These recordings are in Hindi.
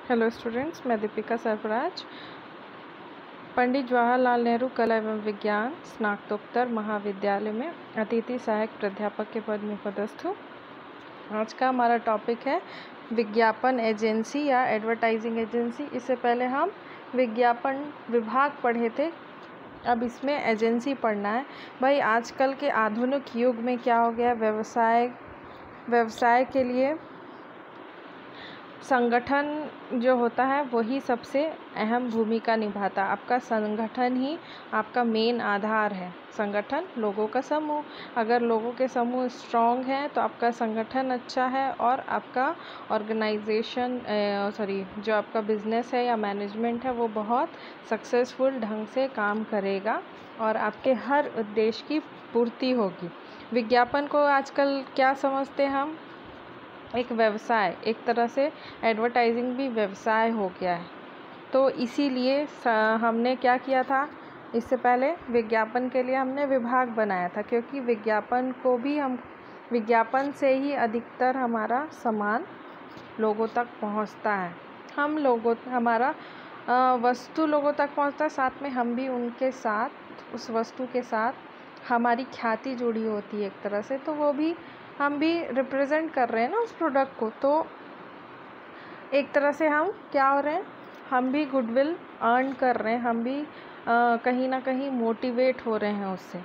हेलो स्टूडेंट्स, मैं दीपिका सरफराज पंडित जवाहरलाल नेहरू कला एवं विज्ञान स्नातकोत्तर महाविद्यालय में अतिथि सहायक प्राध्यापक के पद में पदस्थ हूँ। आज का हमारा टॉपिक है विज्ञापन एजेंसी या एडवर्टाइजिंग एजेंसी। इससे पहले हम विज्ञापन विभाग पढ़े थे, अब इसमें एजेंसी पढ़ना है। भाई आजकल के आधुनिक युग में क्या हो गया, व्यवसाय के लिए संगठन जो होता है वही सबसे अहम भूमिका निभाता है। आपका संगठन ही आपका मेन आधार है। संगठन लोगों का समूह, अगर लोगों के समूह स्ट्रॉन्ग हैं तो आपका संगठन अच्छा है और आपका ऑर्गेनाइजेशन जो आपका बिजनेस है या मैनेजमेंट है वो बहुत सक्सेसफुल ढंग से काम करेगा और आपके हर उद्देश्य की पूर्ति होगी। विज्ञापन को आजकल क्या समझते हैं हम, एक व्यवसाय, एक तरह से एडवर्टाइजिंग भी व्यवसाय हो गया है। तो इसीलिए हमने क्या किया था, इससे पहले विज्ञापन के लिए हमने विभाग बनाया था, क्योंकि विज्ञापन से ही अधिकतर हमारा सामान लोगों तक पहुंचता है। हमारा वस्तु लोगों तक पहुंचता है, साथ में हम भी उनके साथ, उस वस्तु के साथ हमारी ख्याति जुड़ी होती है एक तरह से, तो वो भी हम भी रिप्रेजेंट कर रहे हैं ना उस प्रोडक्ट को। तो एक तरह से हम क्या हो रहे हैं, हम भी गुडविल अर्न कर रहे हैं, हम भी कहीं ना कहीं मोटिवेट हो रहे हैं उससे।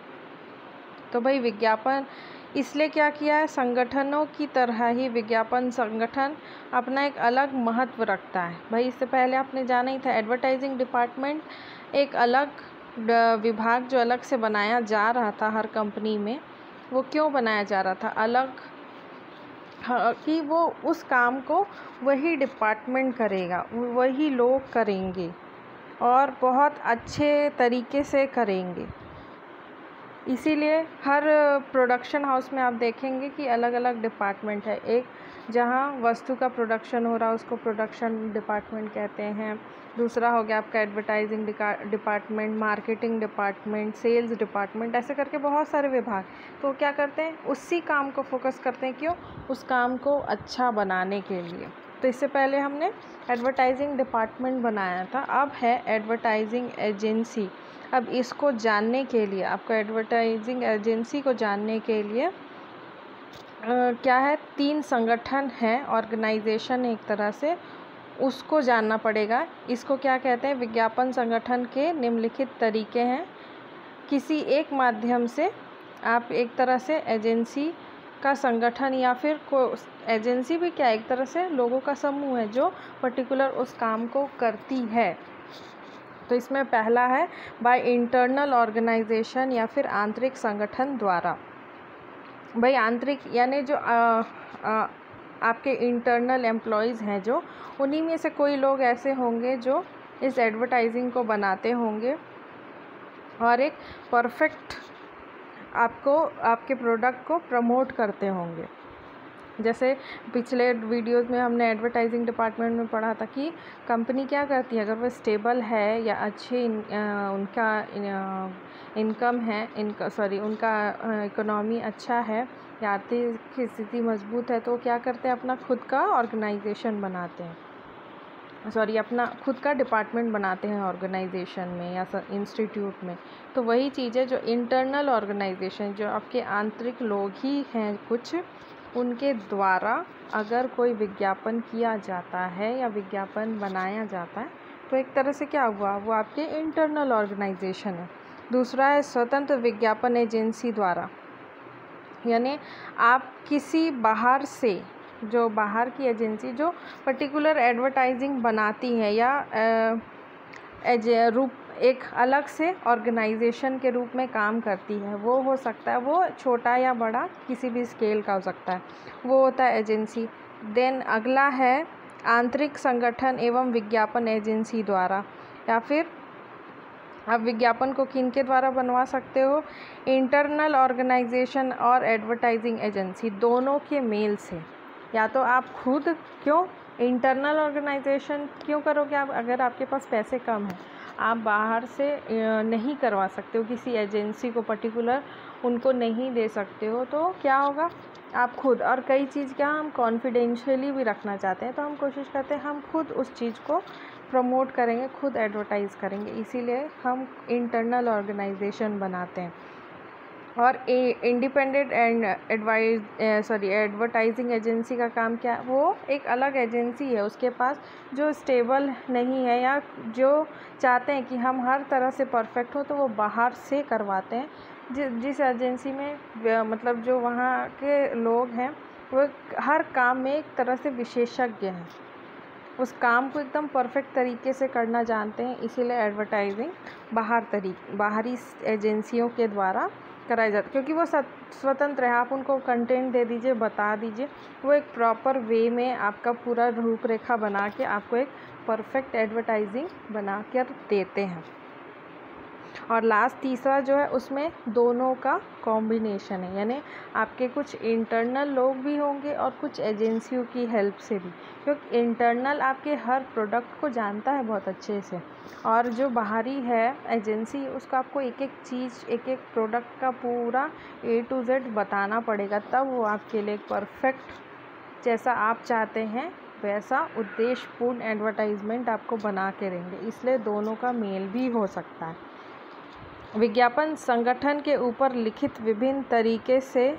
तो भाई विज्ञापन इसलिए क्या किया है, संगठनों की तरह ही विज्ञापन संगठन अपना एक अलग महत्व रखता है। भाई इससे पहले आपने जाना ही था, एडवर्टाइजिंग डिपार्टमेंट एक अलग विभाग जो अलग से बनाया जा रहा था हर कंपनी में। वो क्यों बनाया जा रहा था अलग, कि वो उस काम को वही डिपार्टमेंट करेगा, वही लोग करेंगे और बहुत अच्छे तरीके से करेंगे। इसीलिए हर प्रोडक्शन हाउस में आप देखेंगे कि अलग अलग डिपार्टमेंट है। एक जहाँ वस्तु का प्रोडक्शन हो रहा है उसको प्रोडक्शन डिपार्टमेंट कहते हैं। दूसरा हो गया आपका advertising department, marketing department, sales department, ऐसे करके बहुत सारे विभाग। तो क्या करते हैं, उसी काम को फोकस करते हैं। क्यों? उस काम को अच्छा बनाने के लिए। तो इससे पहले हमने एडवर्टाइजिंग डिपार्टमेंट बनाया था, अब है एडवर्टाइजिंग एजेंसी। अब इसको जानने के लिए, आपको एडवर्टाइजिंग एजेंसी को जानने के लिए क्या है, 3 संगठन हैं, ऑर्गेनाइजेशन एक तरह से, उसको जानना पड़ेगा। इसको क्या कहते हैं, विज्ञापन संगठन के निम्नलिखित तरीके हैं। किसी एक माध्यम से आप एक तरह से एजेंसी का संगठन, या फिर एजेंसी भी क्या, एक तरह से लोगों का समूह है जो पर्टिकुलर उस काम को करती है। तो इसमें पहला है बाय इंटरनल ऑर्गेनाइजेशन या फिर आंतरिक संगठन द्वारा। भाई आंतरिक यानी जो आपके इंटरनल एम्प्लॉयज़ हैं, जो उन्हीं में से कोई लोग ऐसे होंगे जो इस एडवर्टाइजिंग को बनाते होंगे और एक परफेक्ट आपके प्रोडक्ट को प्रमोट करते होंगे। जैसे पिछले वीडियोस में हमने एडवर्टाइजिंग डिपार्टमेंट में पढ़ा था कि कंपनी क्या करती है, अगर वो स्टेबल है या अच्छे उनका इनकम है, उनका इकोनॉमी अच्छा है या आर्थिक स्थिति मजबूत है, तो क्या करते हैं, अपना खुद का ऑर्गेनाइजेशन बनाते हैं, अपना खुद का डिपार्टमेंट बनाते हैं ऑर्गेनाइजेशन में या इंस्टीट्यूट में। तो वही चीज़ है जो इंटरनल ऑर्गेनाइजेशन, जो आपके आंतरिक लोग ही हैं कुछ, उनके द्वारा अगर कोई विज्ञापन किया जाता है या विज्ञापन बनाया जाता है तो एक तरह से क्या हुआ, वो आपके इंटरनल ऑर्गेनाइजेशन है। दूसरा है स्वतंत्र विज्ञापन एजेंसी द्वारा, यानी आप किसी बाहर से, जो बाहर की एजेंसी जो पर्टिकुलर एडवर्टाइजिंग बनाती है या एक अलग से ऑर्गेनाइजेशन के रूप में काम करती है, वो हो सकता है, वो छोटा या बड़ा किसी भी स्केल का हो सकता है, वो होता है एजेंसी। देन अगला है आंतरिक संगठन एवं विज्ञापन एजेंसी द्वारा, या फिर आप विज्ञापन को किन के द्वारा बनवा सकते हो, इंटरनल ऑर्गेनाइजेशन और एडवर्टाइजिंग एजेंसी दोनों के मेल से। या तो आप खुद, क्यों इंटरनल ऑर्गेनाइजेशन क्यों करोगे आप, अगर आपके पास पैसे कम हैं, आप बाहर से नहीं करवा सकते हो, किसी एजेंसी को पर्टिकुलर उनको नहीं दे सकते हो, तो क्या होगा, आप खुद, और कई चीज़ क्या हम कॉन्फिडेंशियली भी रखना चाहते हैं, तो हम कोशिश करते हैं हम खुद उस चीज़ को प्रमोट करेंगे, खुद एडवर्टाइज़ करेंगे, इसीलिए हम इंटरनल ऑर्गेनाइजेशन बनाते हैं। और इंडिपेंडेंट एंड एडवर्टाइजिंग एजेंसी का काम क्या है, वो एक अलग एजेंसी है, उसके पास जो स्टेबल नहीं है या जो चाहते हैं कि हम हर तरह से परफेक्ट हो, तो वो बाहर से करवाते हैं। जिस एजेंसी में मतलब जो वहाँ के लोग हैं वो हर काम में एक तरह से विशेषज्ञ हैं, उस काम को एकदम परफेक्ट तरीके से करना जानते हैं, इसीलिए एडवर्टाइजिंग बाहरी एजेंसियों के द्वारा कराई जाती है, क्योंकि वो स्वतंत्र है। आप उनको कंटेंट दे दीजिए, बता दीजिए, वो एक प्रॉपर वे में आपका पूरा रूपरेखा बना के आपको एक परफेक्ट एडवर्टाइजिंग बना कर देते हैं। और लास्ट तीसरा जो है उसमें दोनों का कॉम्बिनेशन है, यानी आपके कुछ इंटरनल लोग भी होंगे और कुछ एजेंसियों की हेल्प से भी, क्योंकि इंटरनल आपके हर प्रोडक्ट को जानता है बहुत अच्छे से, और जो बाहरी है एजेंसी, उसको आपको एक एक चीज़, एक एक प्रोडक्ट का पूरा A to Z बताना पड़ेगा, तब वो आपके लिए परफेक्ट जैसा आप चाहते हैं वैसा उद्देश्यपूर्ण एडवर्टाइजमेंट आपको बना के देंगे। इसलिए दोनों का मेल भी हो सकता है। विज्ञापन संगठन के ऊपर लिखित विभिन्न तरीके से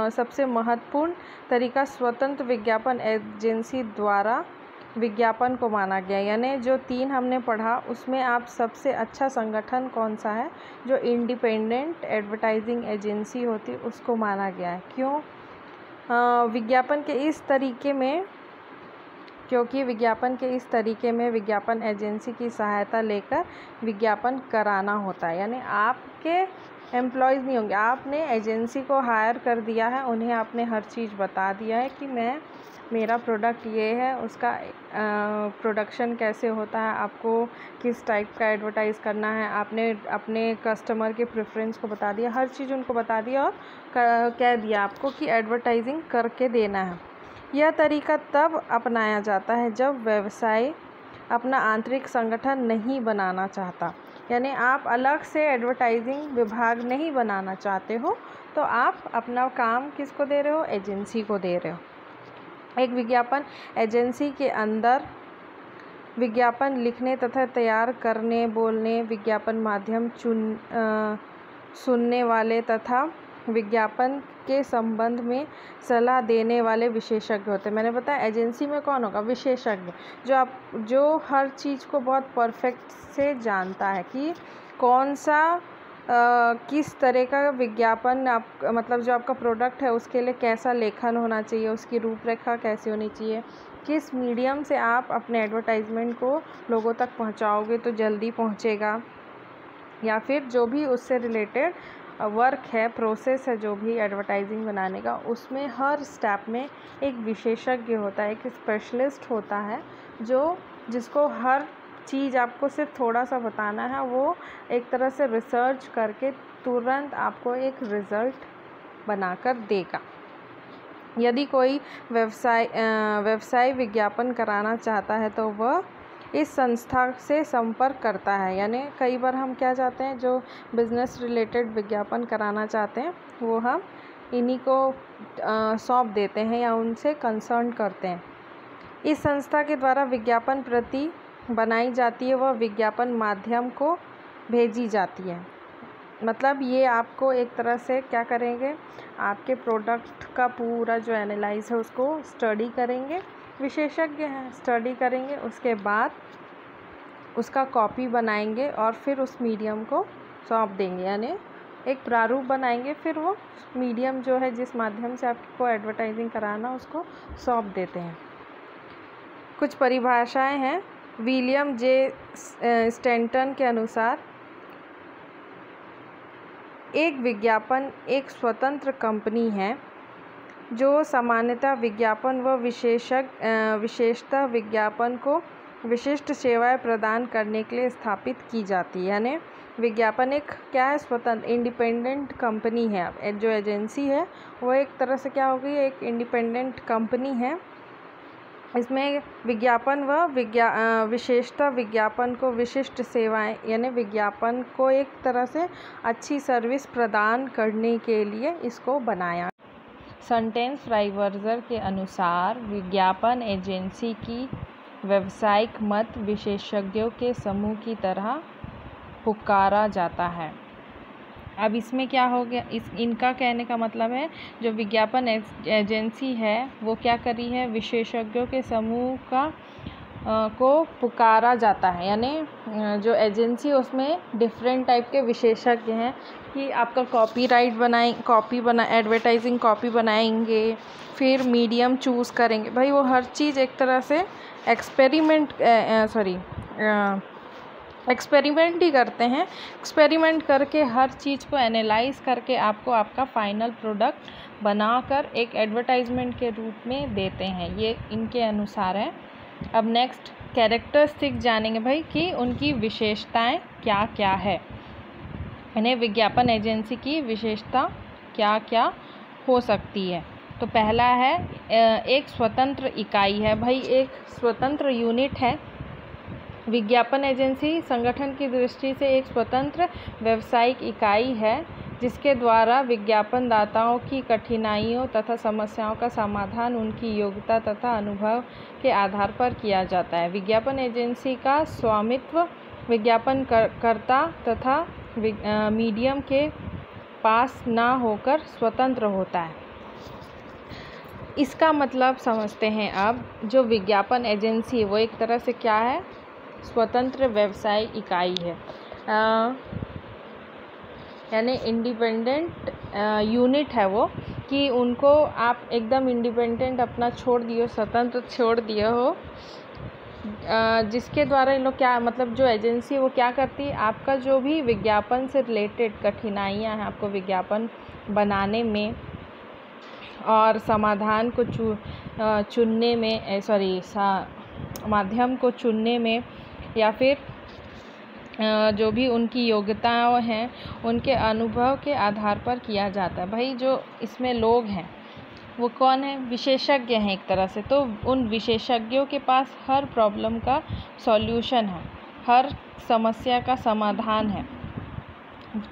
सबसे महत्वपूर्ण तरीका स्वतंत्र विज्ञापन एजेंसी द्वारा विज्ञापन को माना गया। यानी जो 3 हमने पढ़ा उसमें आप सबसे अच्छा संगठन कौन सा है, जो इंडिपेंडेंट एडवर्टाइजिंग एजेंसी होती है उसको माना गया है। क्यों? विज्ञापन के इस तरीके में, क्योंकि विज्ञापन के इस तरीके में विज्ञापन एजेंसी की सहायता लेकर विज्ञापन कराना होता है। यानी आपके एम्प्लॉयज़ नहीं होंगे, आपने एजेंसी को हायर कर दिया है, उन्हें आपने हर चीज़ बता दिया है कि मेरा प्रोडक्ट ये है, उसका प्रोडक्शन कैसे होता है, आपको किस टाइप का एडवर्टाइज़ करना है, आपने अपने कस्टमर के प्रेफरेंस को बता दिया, हर चीज़ उनको बता दिया और कह दिया आपको कि एडवर्टाइजिंग करके देना है। यह तरीका तब अपनाया जाता है जब व्यवसाय अपना आंतरिक संगठन नहीं बनाना चाहता, यानी आप अलग से एडवर्टाइजिंग विभाग नहीं बनाना चाहते हो, तो आप अपना काम किसको दे रहे हो, एजेंसी को दे रहे हो। एक विज्ञापन एजेंसी के अंदर विज्ञापन लिखने तथा तैयार करने, बोलने, विज्ञापन माध्यम सुनने वाले तथा विज्ञापन के संबंध में सलाह देने वाले विशेषज्ञ होते हैं। मैंने बताया एजेंसी में कौन होगा, विशेषज्ञ, जो हर चीज़ को बहुत परफेक्ट से जानता है कि कौन सा किस तरह का विज्ञापन मतलब जो आपका प्रोडक्ट है उसके लिए कैसा लेखन होना चाहिए, उसकी रूपरेखा कैसी होनी चाहिए, किस मीडियम से आप अपने एडवर्टाइजमेंट को लोगों तक पहुंचाओगे तो जल्दी पहुंचेगा, या फिर जो भी उससे रिलेटेड वर्क है, प्रोसेस है, जो भी एडवर्टाइजिंग बनाने का, उसमें हर स्टेप में एक विशेषज्ञ होता है, एक स्पेशलिस्ट होता है, जिसको हर चीज़ आपको सिर्फ थोड़ा सा बताना है, वो एक तरह से रिसर्च करके तुरंत आपको एक रिज़ल्ट बनाकर देगा। यदि कोई व्यवसाय विज्ञापन कराना चाहता है तो वह इस संस्था से संपर्क करता है। यानी कई बार हम क्या चाहते हैं, जो बिज़नेस रिलेटेड विज्ञापन कराना चाहते हैं वो हम इन्हीं को सौंप देते हैं या उनसे कंसर्न करते हैं। इस संस्था के द्वारा विज्ञापन प्रति बनाई जाती है, वह विज्ञापन माध्यम को भेजी जाती है। मतलब ये आपको एक तरह से क्या करेंगे, आपके प्रोडक्ट का पूरा जो एनालाइज है उसको स्टडी करेंगे, विशेषज्ञ हैं, स्टडी करेंगे, उसके बाद उसका कॉपी बनाएंगे और फिर उस मीडियम को सौंप देंगे, यानी एक प्रारूप बनाएंगे, फिर वो मीडियम जो है जिस माध्यम से आपको एडवर्टाइजिंग कराना उसको सौंप देते हैं। कुछ परिभाषाएं हैं। विलियम जे स्टैंटन के अनुसार एक विज्ञापन एक स्वतंत्र कंपनी है जो सामान्यतः विज्ञापन व विशेषतः विज्ञापन को विशिष्ट सेवाएं प्रदान करने के लिए स्थापित की जाती है। यानी विज्ञापन एक क्या है, स्वतंत्र इंडिपेंडेंट कंपनी है। जो एजेंसी है वो एक तरह से क्या होगी, एक इंडिपेंडेंट कंपनी है इसमें विज्ञापन व विशेषता विज्ञापन को विशिष्ट सेवाएं यानी विज्ञापन को एक तरह से अच्छी सर्विस प्रदान करने के लिए इसको बनाया। सेंटेंस फ्राइवर्जर के अनुसार विज्ञापन एजेंसी की व्यावसायिक मत विशेषज्ञों के समूह की तरह पुकारा जाता है। अब इसमें क्या हो गया, इनका कहने का मतलब है जो विज्ञापन एजेंसी है वो क्या करी है, विशेषज्ञों के समूह को पुकारा जाता है। यानी जो एजेंसी उसमें डिफरेंट टाइप के विशेषज्ञ हैं कि आपका एडवर्टाइजिंग कॉपी बनाएंगे, फिर मीडियम चूज़ करेंगे। भाई वो हर चीज़ एक तरह से एक्सपेरिमेंट ही करते हैं। एक्सपेरिमेंट करके हर चीज़ को एनालाइज करके आपको आपका फाइनल प्रोडक्ट बनाकर एक एडवर्टाइजमेंट के रूप में देते हैं। ये इनके अनुसार है। अब नेक्स्ट कैरेक्टरिस्टिक जानेंगे भाई कि उनकी विशेषताएं क्या क्या है, यानी विज्ञापन एजेंसी की विशेषता क्या क्या हो सकती है। तो पहला है एक स्वतंत्र इकाई है। भाई एक स्वतंत्र यूनिट है। विज्ञापन एजेंसी संगठन की दृष्टि से एक स्वतंत्र व्यावसायिक इकाई है जिसके द्वारा विज्ञापन दाताओं की कठिनाइयों तथा समस्याओं का समाधान उनकी योग्यता तथा अनुभव के आधार पर किया जाता है। विज्ञापन एजेंसी का स्वामित्व विज्ञापन कर्ता तथा मीडियम के पास ना होकर स्वतंत्र होता है। इसका मतलब समझते हैं। अब जो विज्ञापन एजेंसी वो एक तरह से क्या है, स्वतंत्र व्यवसाय इकाई है, यानी इंडिपेंडेंट यूनिट है वो, कि उनको आप एकदम इंडिपेंडेंट अपना छोड़ दिए, स्वतंत्र छोड़ दिए हो, जिसके द्वारा इन लोग क्या मतलब जो एजेंसी वो क्या करती है, आपका जो भी विज्ञापन से रिलेटेड कठिनाइयाँ हैं आपको विज्ञापन बनाने में और समाधान को चुनने में माध्यम को चुनने में या फिर जो भी उनकी योग्यताएं हैं उनके अनुभव के आधार पर किया जाता है। भाई जो इसमें लोग हैं वो कौन है, विशेषज्ञ हैं एक तरह से। तो उन विशेषज्ञों के पास हर प्रॉब्लम का सॉल्यूशन है, हर समस्या का समाधान है।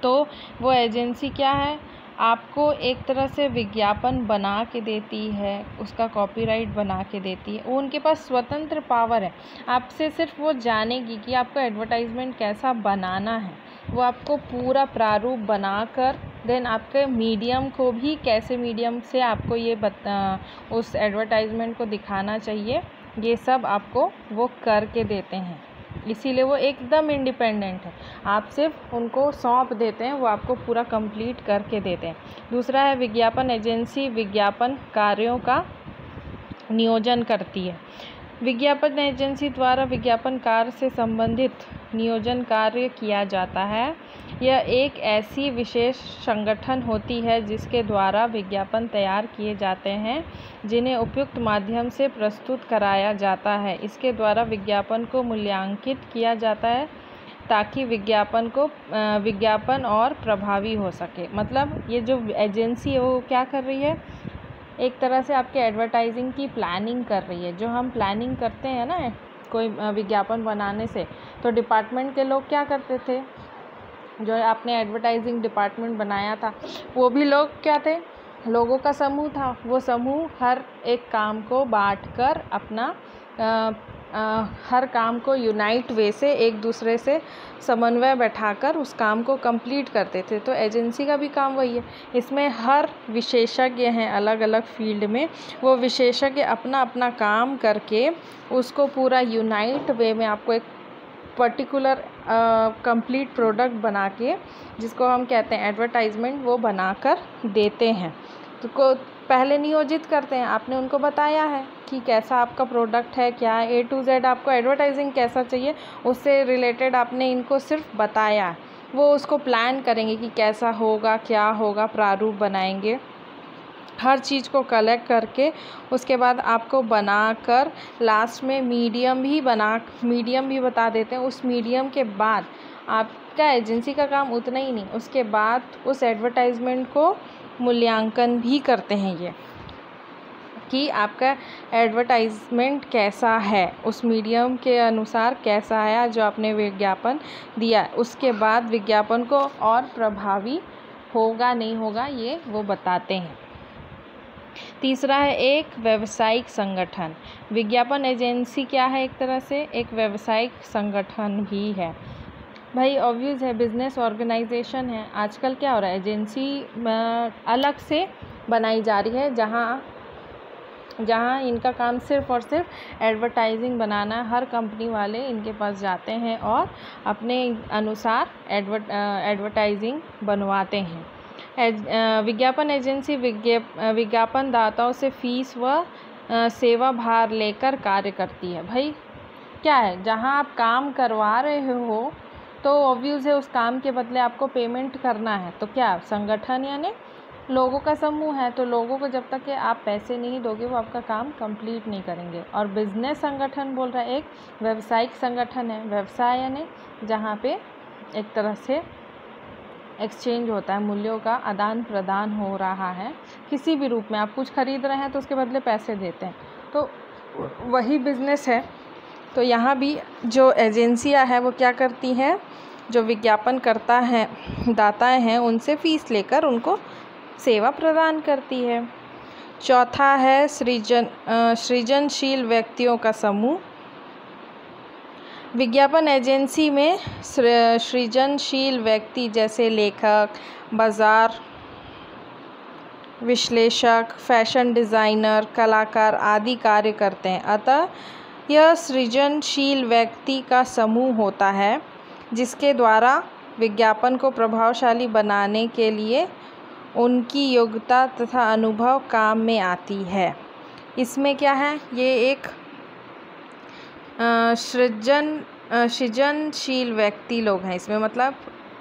तो वो एजेंसी क्या है, आपको एक तरह से विज्ञापन बना के देती है, उसका कॉपीराइट बना के देती है। वो उनके पास स्वतंत्र पावर है। आपसे सिर्फ वो जानेगी कि आपको एडवर्टाइजमेंट कैसा बनाना है, वो आपको पूरा प्रारूप बनाकर देन आपके मीडियम को भी कैसे मीडियम से आपको ये उस एडवर्टाइजमेंट को दिखाना चाहिए, ये सब आपको वो करके देते हैं। इसीलिए वो एकदम इंडिपेंडेंट है। आप सिर्फ उनको सौंप देते हैं, वो आपको पूरा कंप्लीट करके देते हैं। दूसरा है विज्ञापन एजेंसी विज्ञापन कार्यों का नियोजन करती है। विज्ञापन एजेंसी द्वारा विज्ञापन कार्य से संबंधित नियोजन कार्य किया जाता है। यह एक ऐसी विशेष संगठन होती है जिसके द्वारा विज्ञापन तैयार किए जाते हैं जिन्हें उपयुक्त माध्यम से प्रस्तुत कराया जाता है। इसके द्वारा विज्ञापन को मूल्यांकित किया जाता है ताकि विज्ञापन और प्रभावी हो सके। मतलब ये जो एजेंसी है वो क्या कर रही है, एक तरह से आपके एडवर्टाइजिंग की प्लानिंग कर रही है। जो हम प्लानिंग करते हैं ना कोई विज्ञापन बनाने से, तो डिपार्टमेंट के लोग क्या करते थे, जो आपने एडवर्टाइजिंग डिपार्टमेंट बनाया था वो भी लोग क्या थे, लोगों का समूह था। वो समूह हर एक काम को बांटकर अपना हर काम को यूनाइट वे से एक दूसरे से समन्वय बैठाकर उस काम को कंप्लीट करते थे। तो एजेंसी का भी काम वही है। इसमें हर विशेषज्ञ हैं अलग अलग फील्ड में, वो विशेषज्ञ अपना अपना काम करके उसको पूरा यूनाइट वे में आपको एक पर्टिकुलर कंप्लीट प्रोडक्ट बना के, जिसको हम कहते हैं एडवर्टाइजमेंट, वो बनाकर देते हैं। तो को पहले नियोजित करते हैं, आपने उनको बताया है कि कैसा आपका प्रोडक्ट है, क्या है, A to Z आपको एडवर्टाइजिंग कैसा चाहिए, उससे रिलेटेड आपने इनको सिर्फ बताया। वो उसको प्लान करेंगे कि कैसा होगा, क्या होगा, प्रारूप बनाएंगे, हर चीज़ को कलेक्ट करके उसके बाद आपको बनाकर लास्ट में मीडियम भी बता देते हैं। उस मीडियम के बाद आपका एजेंसी का काम उतना ही नहीं, उसके बाद उस एडवर्टाइजमेंट को मूल्यांकन भी करते हैं ये कि आपका एडवर्टाइजमेंट कैसा है, उस मीडियम के अनुसार कैसा है जो आपने विज्ञापन दिया। उसके बाद विज्ञापन को और प्रभावी होगा नहीं होगा ये वो बताते हैं। तीसरा है एक व्यावसायिक संगठन। विज्ञापन एजेंसी क्या है? एक तरह से एक व्यावसायिक संगठन भी है भाई, ऑब्वियस है, बिजनेस ऑर्गेनाइजेशन है। आजकल क्या हो रहा है, एजेंसी अलग से बनाई जा रही है जहाँ इनका काम सिर्फ़ और सिर्फ एडवर्टाइजिंग बनाना है। हर कंपनी वाले इनके पास जाते हैं और अपने अनुसार एडवर्टाइजिंग बनवाते हैं। विज्ञापन एजेंसी विज्ञापन दाताओं से फीस व सेवा भार लेकर कार्य करती है। भाई क्या है, जहाँ आप काम करवा रहे हो तो ऑब्वियस है उस काम के बदले आपको पेमेंट करना है। तो क्या संगठन यानी लोगों का समूह है, तो लोगों को जब तक कि आप पैसे नहीं दोगे वो आपका काम कंप्लीट नहीं करेंगे। और बिजनेस संगठन बोल रहा है एक व्यावसायिक संगठन है। व्यवसाय यानी जहाँ पे एक तरह से एक्सचेंज होता है, मूल्यों का आदान प्रदान हो रहा है किसी भी रूप में। आप कुछ खरीद रहे हैं तो उसके बदले पैसे देते हैं, तो वही बिजनेस है। तो यहाँ भी जो एजेंसियाँ हैं वो क्या करती हैं, जो विज्ञापन करता है दाताएँ हैं उनसे फ़ीस लेकर उनको सेवा प्रदान करती है। चौथा है सृजनशील व्यक्तियों का समूह। विज्ञापन एजेंसी में सृजनशील व्यक्ति जैसे लेखक, बाजार विश्लेषक, फैशन डिज़ाइनर, कलाकार आदि कार्य करते हैं। अतः यह सृजनशील व्यक्ति का समूह होता है जिसके द्वारा विज्ञापन को प्रभावशाली बनाने के लिए उनकी योग्यता तथा अनुभव काम में आती है। इसमें क्या है, ये एक सृजनशील व्यक्ति लोग हैं इसमें, मतलब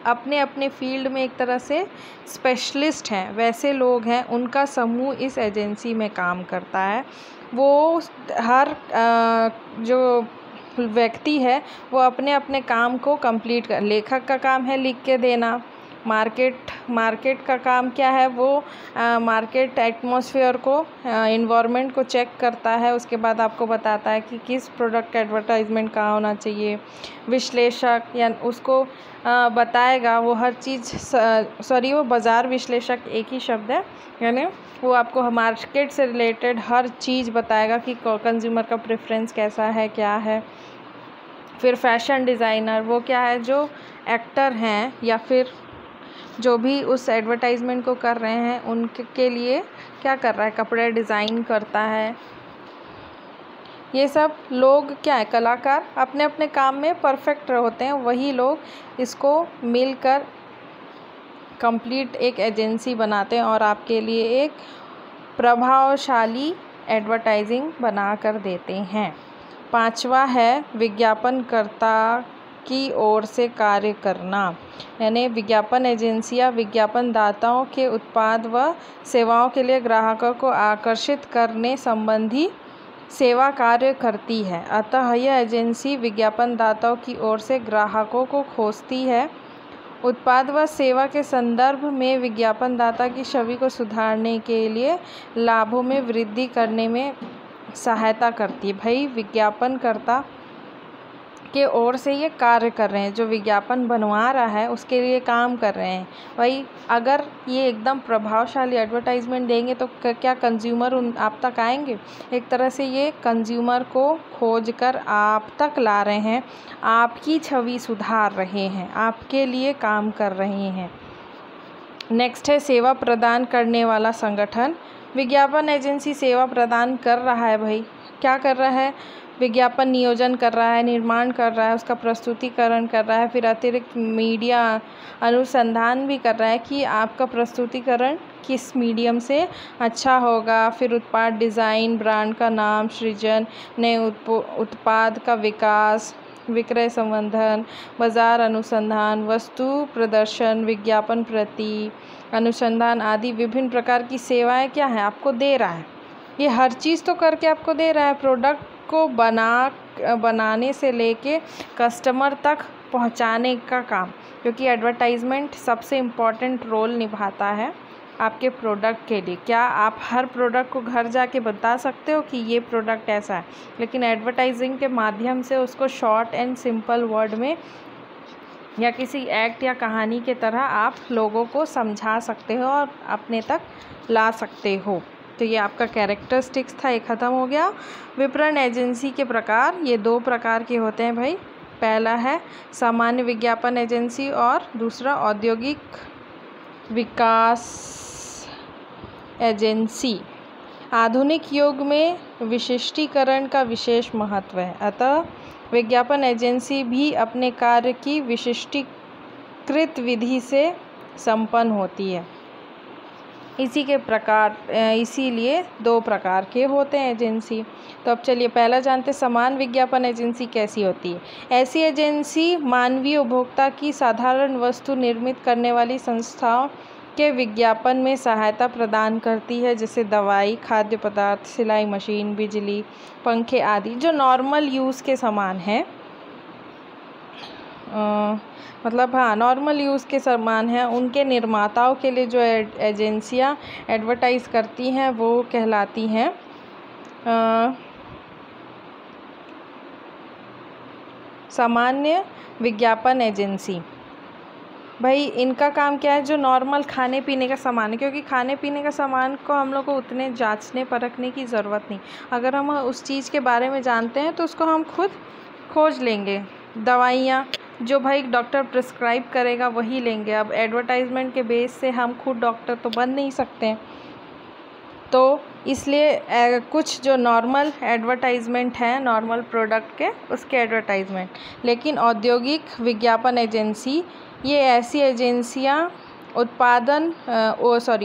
अपने अपने फील्ड में एक तरह से स्पेशलिस्ट हैं, वैसे लोग हैं, उनका समूह इस एजेंसी में काम करता है। वो हर जो व्यक्ति है वो अपने अपने काम को कंप्लीट कर, लेखक का काम है लिख के देना, मार्केट का काम क्या है, वो मार्केट एटमॉस्फेयर को, इन्वायरमेंट को चेक करता है, उसके बाद आपको बताता है कि किस प्रोडक्ट का एडवर्टाइजमेंट कहाँ होना चाहिए। विश्लेषक या उसको बताएगा वो हर चीज़, वो बाज़ार विश्लेषक एक ही शब्द है, यानी वो आपको मार्केट से रिलेटेड हर चीज़ बताएगा कि कंज्यूमर का प्रेफरेंस कैसा है, क्या है। फिर फैशन डिज़ाइनर वो क्या है, जो एक्टर हैं या फिर जो भी उस एडवर्टाइजमेंट को कर रहे हैं उनके लिए क्या कर रहा है, कपड़े डिज़ाइन करता है। ये सब लोग क्या है, कलाकार अपने अपने काम में परफेक्ट होते हैं, वही लोग इसको मिलकर कंप्लीट एक एजेंसी बनाते हैं और आपके लिए एक प्रभावशाली एडवर्टाइजिंग बना कर देते हैं। पांचवा है विज्ञापनकर्ता की ओर से कार्य करना, यानी विज्ञापन एजेंसियां विज्ञापन दाताओं के उत्पाद व सेवाओं के लिए ग्राहकों को आकर्षित करने संबंधी सेवा कार्य करती है। अतः यह एजेंसी विज्ञापन दाताओं की ओर से ग्राहकों को खोजती है, उत्पाद व सेवा के संदर्भ में विज्ञापन दाता की छवि को सुधारने के लिए लाभों में वृद्धि करने में सहायता करती है। भाई विज्ञापनकर्ता के ओर से ये कार्य कर रहे हैं, जो विज्ञापन बनवा रहा है उसके लिए काम कर रहे हैं। भाई अगर ये एकदम प्रभावशाली एडवर्टाइजमेंट देंगे तो क्या कंज्यूमर आप तक आएंगे? एक तरह से ये कंज्यूमर को खोज कर आप तक ला रहे हैं, आपकी छवि सुधार रहे हैं, आपके लिए काम कर रहे हैं। नेक्स्ट है सेवा प्रदान करने वाला संगठन। विज्ञापन एजेंसी सेवा प्रदान कर रहा है, भाई क्या कर रहा है, विज्ञापन नियोजन कर रहा है, निर्माण कर रहा है, उसका प्रस्तुतिकरण कर रहा है, फिर अतिरिक्त मीडिया अनुसंधान भी कर रहा है कि आपका प्रस्तुतिकरण किस मीडियम से अच्छा होगा। फिर उत्पाद डिज़ाइन, ब्रांड का नाम सृजन, नए उत्पाद का विकास, विक्रय संवर्धन, बाजार अनुसंधान, वस्तु प्रदर्शन, विज्ञापन प्रति अनुसंधान आदि विभिन्न प्रकार की सेवाएं क्या है आपको दे रहा है। ये हर चीज़ तो करके आपको दे रहा है, प्रोडक्ट को बनाने से लेके कस्टमर तक पहुंचाने का काम, क्योंकि एडवर्टाइजमेंट सबसे इम्पॉर्टेंट रोल निभाता है आपके प्रोडक्ट के लिए। क्या आप हर प्रोडक्ट को घर जाके बता सकते हो कि ये प्रोडक्ट ऐसा है, लेकिन एडवर्टाइजिंग के माध्यम से उसको शॉर्ट एंड सिंपल वर्ड में या किसी एक्ट या कहानी के तरह आप लोगों को समझा सकते हो और अपने तक ला सकते हो। तो ये आपका कैरेक्टरिस्टिक्स था, ये ख़त्म हो गया। विपणन एजेंसी के प्रकार, ये 2 प्रकार के होते हैं भाई। पहला है सामान्य विज्ञापन एजेंसी और दूसरा औद्योगिक विकास एजेंसी। आधुनिक युग में विशिष्टीकरण का विशेष महत्व है, अतः विज्ञापन एजेंसी भी अपने कार्य की विशिष्टीकृत विधि से संपन्न होती है। इसीलिए 2 प्रकार के होते हैं एजेंसी। तो अब चलिए पहला जानते हैं समान विज्ञापन एजेंसी कैसी होती है। ऐसी एजेंसी मानवीय उपभोक्ता की साधारण वस्तु निर्मित करने वाली संस्थाओं के विज्ञापन में सहायता प्रदान करती है, जैसे दवाई, खाद्य पदार्थ, सिलाई मशीन, बिजली, पंखे आदि जो नॉर्मल यूज़ के सामान हैं। नॉर्मल यूज़ के सामान हैं, उनके निर्माताओं के लिए जो एजेंसियां एडवर्टाइज़ करती हैं वो कहलाती हैं सामान्य विज्ञापन एजेंसी। भाई इनका काम क्या है, जो नॉर्मल खाने पीने का सामान है, क्योंकि खाने पीने का सामान को हम लोग को उतने जांचने परखने की ज़रूरत नहीं। अगर हम उस चीज़ के बारे में जानते हैं तो उसको हम खुद खोज लेंगे। दवाइयाँ जो भाई डॉक्टर प्रिस्क्राइब करेगा वही लेंगे। अब एडवर्टाइजमेंट के बेस से हम खुद डॉक्टर तो बन नहीं सकते। तो इसलिए कुछ जो नॉर्मल एडवर्टाइजमेंट हैं नॉर्मल प्रोडक्ट के, उसके एडवर्टाइजमेंट। लेकिन औद्योगिक विज्ञापन एजेंसी, ये ऐसी एजेंसियां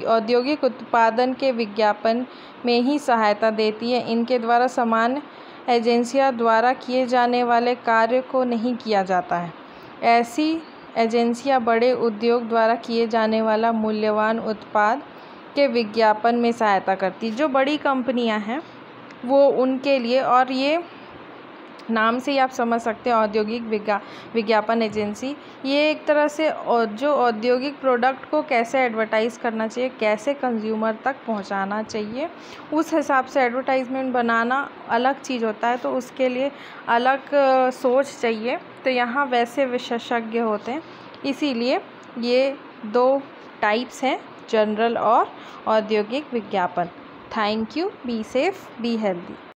औद्योगिक उत्पादन के विज्ञापन में ही सहायता देती है। इनके द्वारा सामान्य एजेंसियां द्वारा किए जाने वाले कार्य को नहीं किया जाता है। ऐसी एजेंसियां बड़े उद्योग द्वारा किए जाने वाला मूल्यवान उत्पाद के विज्ञापन में सहायता करती। जो बड़ी कंपनियां हैं वो उनके लिए, और ये नाम से ही आप समझ सकते हैं औद्योगिक विज्ञापन एजेंसी, ये एक तरह से जो औद्योगिक प्रोडक्ट को कैसे एडवर्टाइज़ करना चाहिए, कैसे कंज्यूमर तक पहुंचाना चाहिए, उस हिसाब से एडवर्टाइजमेंट बनाना अलग चीज़ होता है। तो उसके लिए अलग सोच चाहिए। तो यहाँ वैसे विशेषज्ञ होते हैं। इसीलिए ये 2 टाइप्स हैं, जनरल और औद्योगिक विज्ञापन। Thank you. Be safe, be healthy.